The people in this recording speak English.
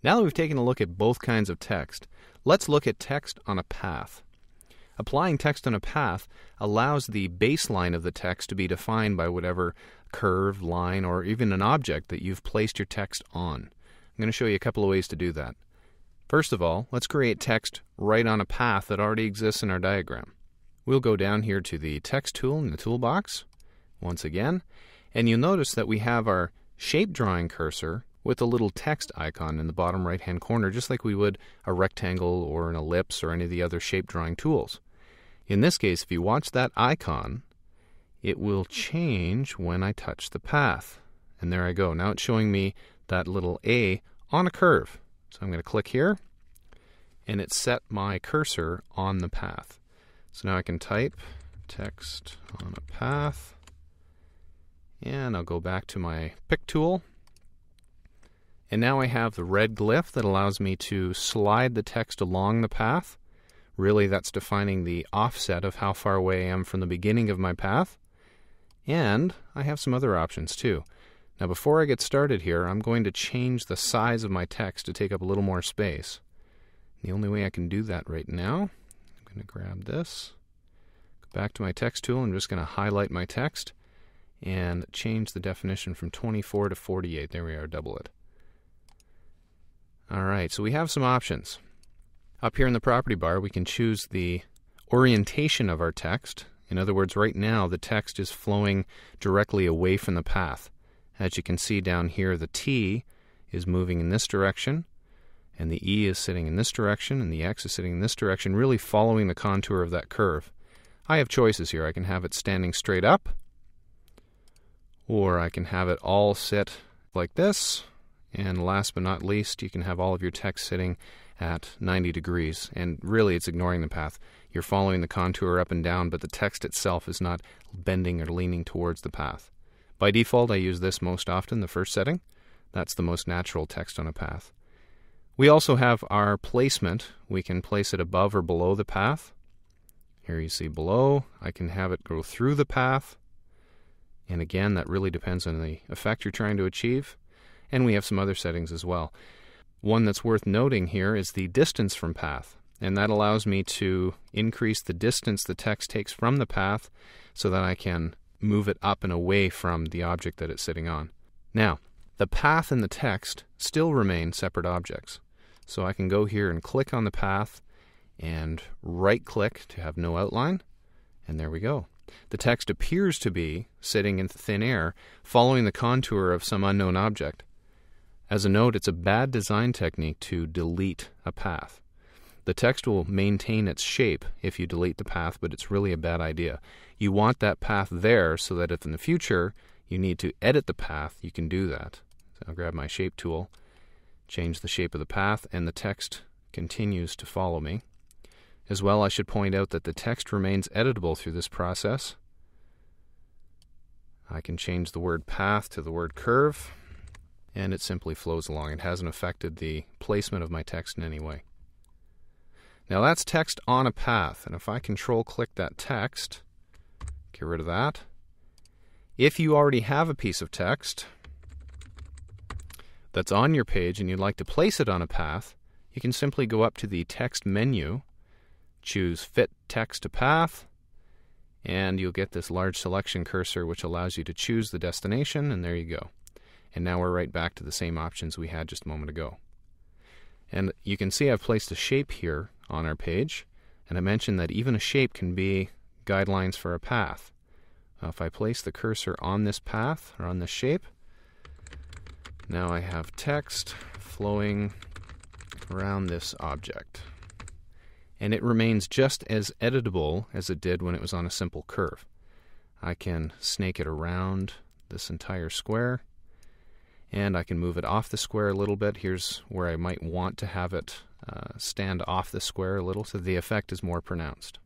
Now that we've taken a look at both kinds of text, let's look at text on a path. Applying text on a path allows the baseline of the text to be defined by whatever curve, line, or even an object that you've placed your text on. I'm going to show you a couple of ways to do that. First of all, let's create text right on a path that already exists in our diagram. We'll go down here to the text tool in the toolbox once again, and you'll notice that we have our shape drawing cursor with a little text icon in the bottom right hand corner, just like we would a rectangle or an ellipse or any of the other shape drawing tools. In this case, if you watch that icon, it will change when I touch the path. And there I go. Now it's showing me that little A on a curve. So I'm going to click here, and it set my cursor on the path. So now I can type text on a path, and I'll go back to my pick tool. And now I have the red glyph that allows me to slide the text along the path. Really, that's defining the offset of how far away I am from the beginning of my path. And I have some other options too. Now before I get started here, I'm going to change the size of my text to take up a little more space. The only way I can do that right now, I'm going to grab this, go back to my text tool, and I'm just going to highlight my text and change the definition from 24 to 48. There we are, double it. Alright, so we have some options. Up here in the property bar, we can choose the orientation of our text. In other words, right now the text is flowing directly away from the path. As you can see down here, the T is moving in this direction, and the E is sitting in this direction, and the X is sitting in this direction, really following the contour of that curve. I have choices here. I can have it standing straight up, or I can have it all sit like this. And last but not least, you can have all of your text sitting at 90 degrees. And really, it's ignoring the path. You're following the contour up and down, but the text itself is not bending or leaning towards the path. By default, I use this most often, the first setting. That's the most natural text on a path. We also have our placement. We can place it above or below the path. Here you see below. I can have it go through the path. And again, that really depends on the effect you're trying to achieve. And we have some other settings as well. One that's worth noting here is the distance from path. And that allows me to increase the distance the text takes from the path so that I can move it up and away from the object that it's sitting on. Now, the path and the text still remain separate objects. So I can go here and click on the path and right-click to have no outline. And there we go. The text appears to be sitting in thin air, following the contour of some unknown object. As a note, it's a bad design technique to delete a path. The text will maintain its shape if you delete the path, but it's really a bad idea. You want that path there so that if in the future you need to edit the path, you can do that. So I'll grab my shape tool, change the shape of the path, and the text continues to follow me. As well, I should point out that the text remains editable through this process. I can change the word path to the word curve, and it simply flows along. It hasn't affected the placement of my text in any way. Now that's text on a path, and if I control-click that text, get rid of that. If you already have a piece of text that's on your page and you'd like to place it on a path, you can simply go up to the text menu, choose Fit Text to Path, and you'll get this large selection cursor which allows you to choose the destination, and there you go. And now we're right back to the same options we had just a moment ago. And you can see I've placed a shape here on our page, and I mentioned that even a shape can be guidelines for a path. If I place the cursor on this path, or on this shape, now I have text flowing around this object. And it remains just as editable as it did when it was on a simple curve. I can snake it around this entire square, and I can move it off the square a little bit. Here's where I might want to have it stand off the square a little so the effect is more pronounced.